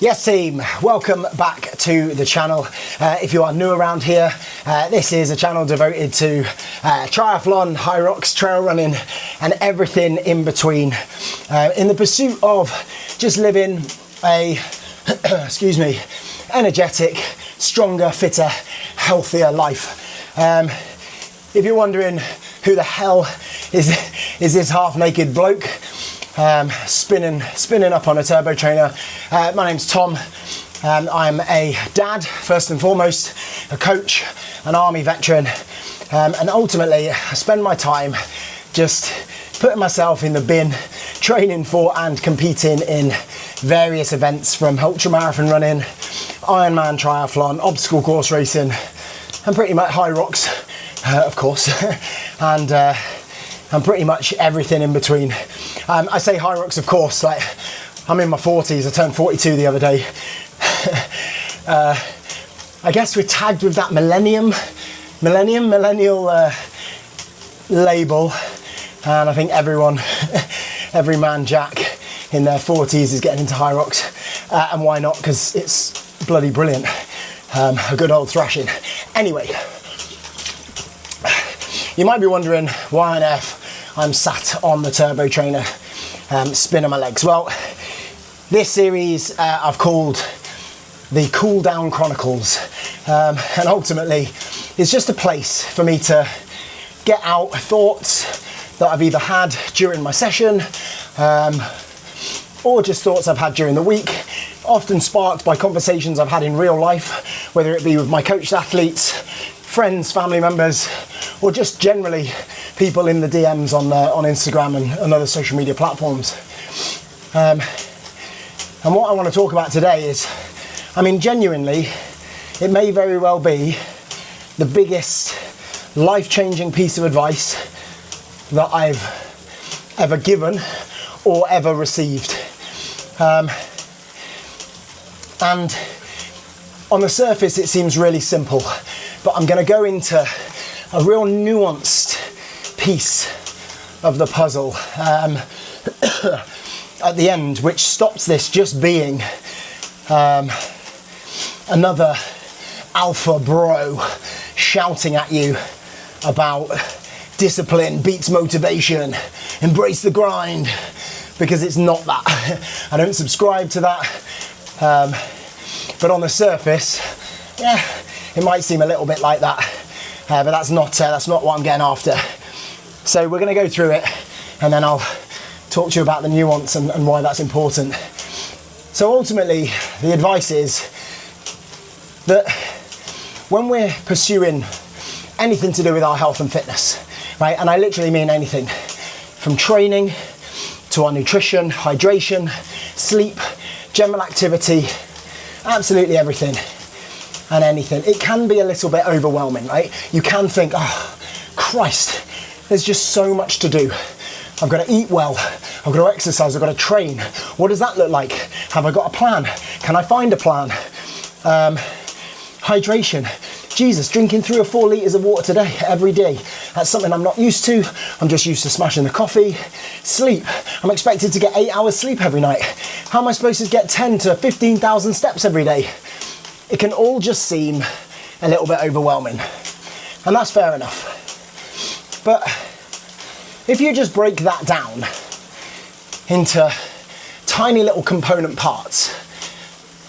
Yes team, welcome back to the channel. If you are new around here, this is a channel devoted to triathlon, Hyrox, trail running and everything in between, in the pursuit of just living a, energetic, stronger, fitter, healthier life. If you're wondering who the hell is this half-naked bloke spinning up on a turbo trainer, my name's Tom. I'm a dad, first and foremost, a coach, an army veteran, and ultimately I spend my time just putting myself in the bin, training for and competing in various events, from ultramarathon running, Ironman triathlon, obstacle course racing, and pretty much Hyrox, of course, and pretty much everything in between. I say Hyrox, of course, like I'm in my 40s, I turned 42 the other day. I guess we're tagged with that millennial label, and I think every man jack in their 40s is getting into Hyrox, and why not? Because it's bloody brilliant. A good old thrashing. Anyway, you might be wondering why on earth I'm sat on the turbo trainer spinning my legs. Well, this series I've called the Cool Down Chronicles, and ultimately it's just a place for me to get out thoughts that I've either had during my session or just thoughts I've had during the week, often sparked by conversations I've had in real life, whether it be with my coached athletes, friends, family members, or just generally people in the DMs on Instagram and other social media platforms. And what I want to talk about today is, I mean, genuinely, it may very well be the biggest life-changing piece of advice that I've ever given or ever received. And on the surface, it seems really simple, but I'm going to go into a real nuanced piece of the puzzle at the end, which stops this just being another alpha bro shouting at you about discipline beats motivation, embrace the grind, because it's not that. I don't subscribe to that, but on the surface, yeah, it might seem a little bit like that, but that's not what I'm getting after. So we're going to go through it, and then I'll talk to you about the nuance and why that's important. So ultimately, the advice is that when we're pursuing anything to do with our health and fitness, right, and I literally mean anything, from training to our nutrition, hydration, sleep, general activity, absolutely everything and anything, it can be a little bit overwhelming, right? You can think, oh, Christ, there's just so much to do. I've got to eat well, I've got to exercise, I've got to train. What does that look like? Have I got a plan? Can I find a plan? Hydration. Jesus, drinking 3 or 4 litres of water today, every day. That's something I'm not used to. I'm just used to smashing the coffee. Sleep. I'm expected to get 8 hours sleep every night. How am I supposed to get 10 to 15,000 steps every day? It can all just seem a little bit overwhelming. And that's fair enough. But if you just break that down into tiny little component parts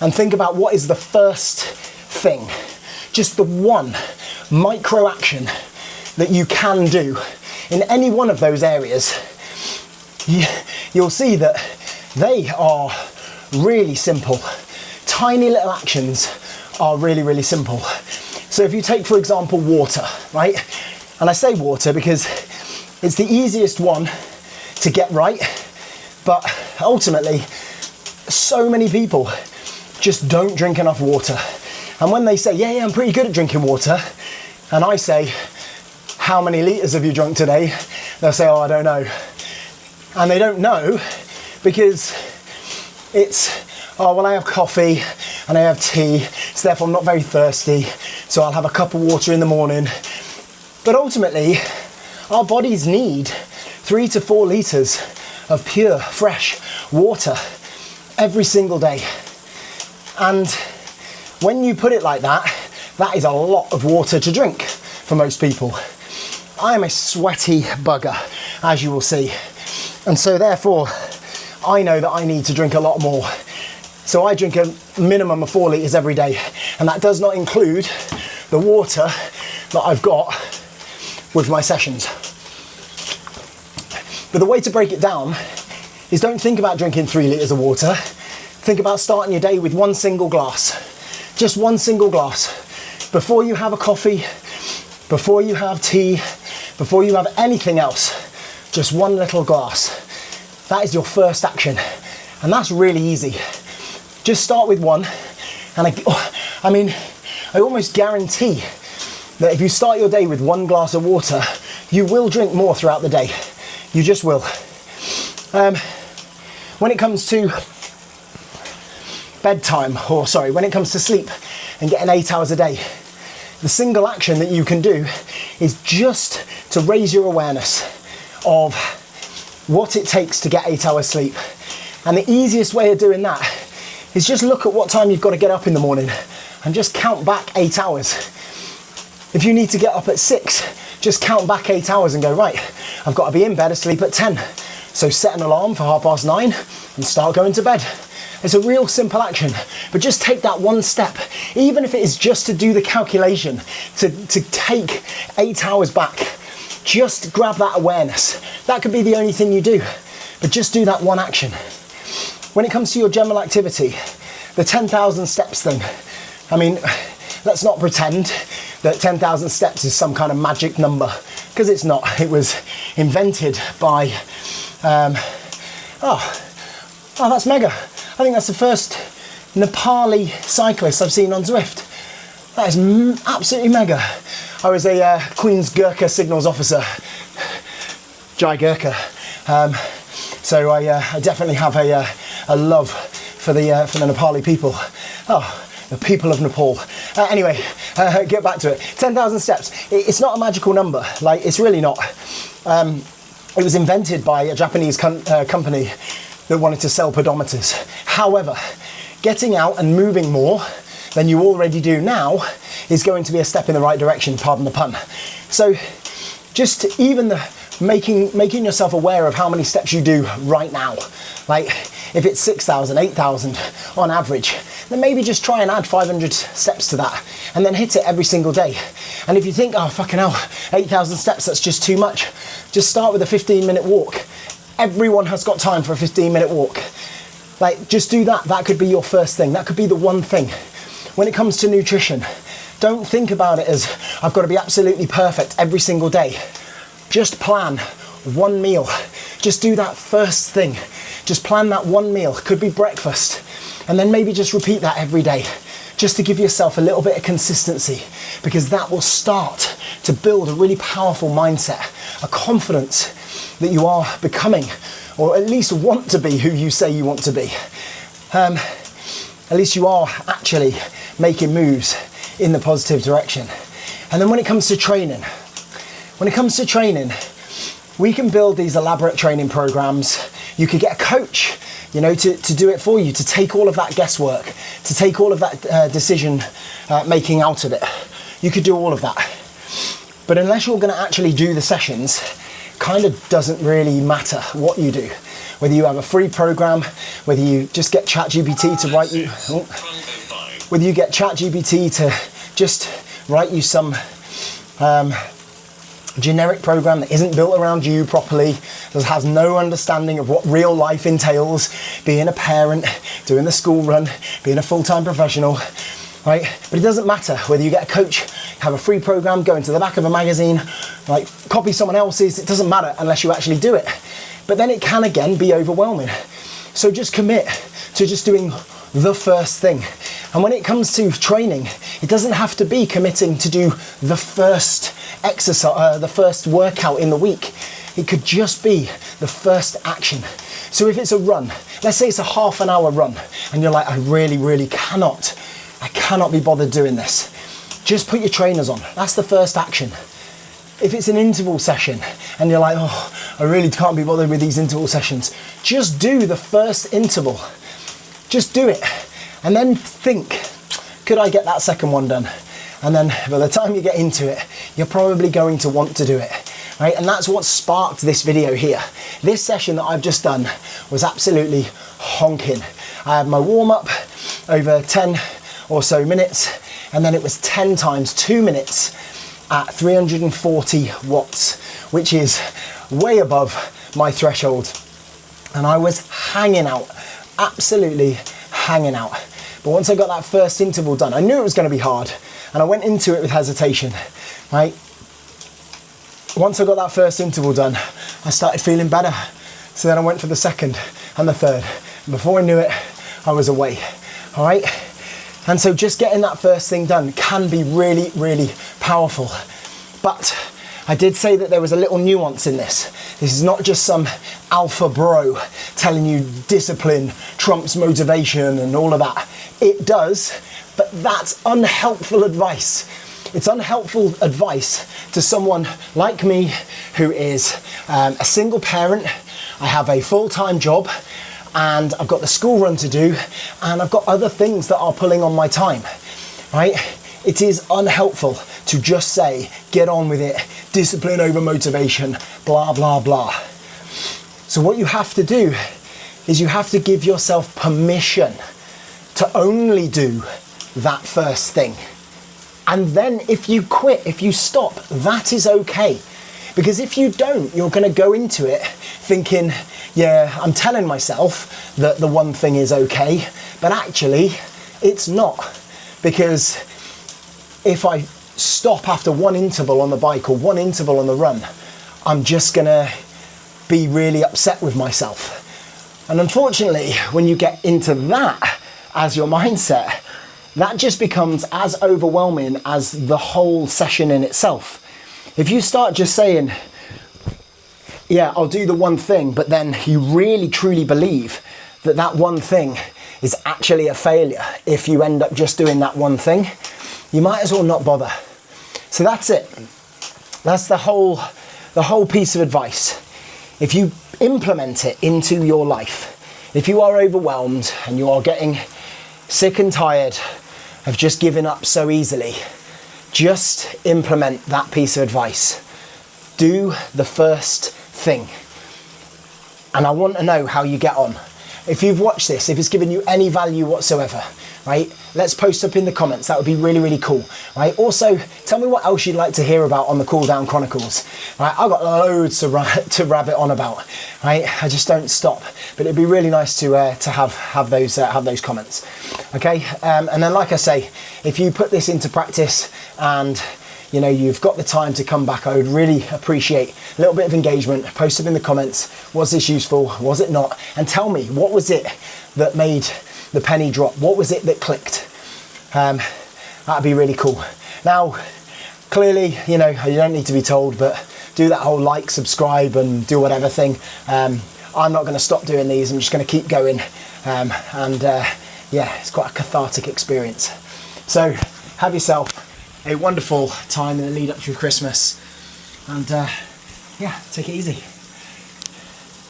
and think about what is the first thing, just the one micro action that you can do in any one of those areas, you'll see that they are really simple. Tiny little actions are really, really simple. So if you take, for example, water, right? And I say water because it's the easiest one to get right, but ultimately, so many people just don't drink enough water. And when they say, yeah, I'm pretty good at drinking water, and I say, how many litres have you drunk today? They'll say, oh, I don't know. And they don't know because it's, oh, well, I have coffee and I have tea, so therefore I'm not very thirsty, so I'll have a cup of water in the morning. But ultimately, our bodies need 3 to 4 litres of pure, fresh water every single day. And when you put it like that, that is a lot of water to drink for most people. I am a sweaty bugger, as you will see. And so therefore, I know that I need to drink a lot more. So I drink a minimum of 4 litres every day. And that does not include the water that I've got with my sessions. But the way to break it down is don't think about drinking 3 litres of water. Think about starting your day with one single glass. Just one single glass. Before you have a coffee, before you have tea, before you have anything else, just one little glass. That is your first action. And that's really easy. Just start with one. And I almost guarantee that if you start your day with one glass of water, you will drink more throughout the day. You just will. When it comes to bedtime, when it comes to sleep and getting 8 hours a day, the single action that you can do is just to raise your awareness of what it takes to get 8 hours sleep. And the easiest way of doing that is just look at what time you've got to get up in the morning and just count back 8 hours. If you need to get up at 6, just count back 8 hours and go, right, I've got to be in bed asleep at 10. So set an alarm for 9:30 and start going to bed. It's a real simple action, but just take that one step, even if it is just to do the calculation, to take 8 hours back. Just grab that awareness. That could be the only thing you do, but just do that one action. When it comes to your general activity, the 10,000 steps thing, I mean, let's not pretend that 10,000 steps is some kind of magic number, because it's not. It was invented by, that's mega. I think that's the first Nepali cyclist I've seen on Zwift. That is absolutely mega. I was a Queen's Gurkha signals officer, Jai Gurkha. So I definitely have a love for the Nepali people. Oh, the people of Nepal. Anyway, get back to it. 10,000 steps. It's not a magical number. Like, it's really not. It was invented by a Japanese company that wanted to sell pedometers. However, getting out and moving more than you already do now is going to be a step in the right direction, pardon the pun. So just even making yourself aware of how many steps you do right now. Like if it's 6,000, 8,000 on average, then maybe just try and add 500 steps to that and then hit it every single day. And if you think, oh fucking hell, 8,000 steps, that's just too much, just start with a 15-minute walk. Everyone has got time for a 15-minute walk. Like, just do that. That could be your first thing. That could be the one thing. When it comes to nutrition, don't think about it as I've got to be absolutely perfect every single day. Just plan one meal. Just do that first thing. Just plan that one meal. Could be breakfast. And then maybe just repeat that every day, just to give yourself a little bit of consistency, because that will start to build a really powerful mindset, a confidence that you are becoming, or at least want to be who you say you want to be. At least you are actually making moves in the positive direction. And then when it comes to training, we can build these elaborate training programs. You could get a coach, to do it for you, to take all of that guesswork, to take all of that decision making out of it. You could do all of that. But unless you're going to actually do the sessions, kind of doesn't really matter what you do. Whether you have a free program, whether you just get ChatGPT to write you, whether you get ChatGPT to just write you some generic program that isn't built around you properly, that has no understanding of what real life entails, being a parent, doing the school run, being a full-time professional, right? But it doesn't matter whether you get a coach, have a free program, go into the back of a magazine, like copy someone else's, it doesn't matter unless you actually do it. But then it can again be overwhelming. So just commit to just doing the first thing. And when it comes to training, it doesn't have to be committing to do the first exercise, the first workout in the week. It could just be the first action. So if it's a run, let's say it's a half an hour run, and you're like, I really cannot be bothered doing this. Just put your trainers on. That's the first action. If it's an interval session and you're like, oh, I really can't be bothered with these interval sessions, just do the first interval. Just do it. and then think, could I get that second one done? And then by the time you get into it, you're probably going to want to do it, right? And that's what sparked this video here. This session that I've just done was absolutely honking. I had my warm up over 10 or so minutes, and then it was 10 times 2 minutes at 340 watts, which is way above my threshold. And I was hanging out, absolutely hanging out. But once I got that first interval done, I knew it was going to be hard, and I went into it with hesitation, right? Once I got that first interval done, I started feeling better. So then I went for the second and the third. And before I knew it, I was away, all right? And so just getting that first thing done can be really, really powerful. But I did say that there was a little nuance in this. This is not just some alpha bro telling you discipline trumps motivation and all of that. It does, but that's unhelpful advice. It's unhelpful advice to someone like me who is a single parent. I have a full-time job, and I've got the school run to do, and I've got other things that are pulling on my time, right? It is unhelpful to just say, get on with it, discipline over motivation, blah, blah, blah. So what you have to do is you have to give yourself permission to only do that first thing. And then if you quit, if you stop, that is okay. Because if you don't, you're gonna go into it thinking, yeah, I'm telling myself that the one thing is okay, but actually it's not. Because if I stop after one interval on the bike or one interval on the run, I'm just gonna be really upset with myself. And unfortunately, when you get into that as your mindset, that just becomes as overwhelming as the whole session in itself. If you start just saying, yeah, I'll do the one thing, but then you really truly believe that that one thing is actually a failure if you end up just doing that one thing, you might as well not bother. So that's it. That's the whole piece of advice. If you implement it into your life, if you are overwhelmed and you are getting sick and tired of just giving up so easily, just implement that piece of advice. Do the first thing. And I want to know how you get on. If you've watched this, if it's given you any value whatsoever, right? Let's post up in the comments. That would be really, really cool, right? Also, tell me what else you'd like to hear about on the Cool Down Chronicles, right? I've got loads to rabbit on about, right? I just don't stop. But it'd be really nice to have those comments, okay? And then, like I say, if you put this into practice and you know, you've got the time to come back, I would really appreciate a little bit of engagement. Post up in the comments, was this useful, was it not? And tell me, what was it that made the penny drop? What was it that clicked? That'd be really cool. Now, clearly, you know, you don't need to be told, but do that whole like, subscribe and do whatever thing. I'm not gonna stop doing these, I'm just gonna keep going. Yeah, it's quite a cathartic experience. So have yourself a wonderful time in the lead up to Christmas, and yeah, take it easy.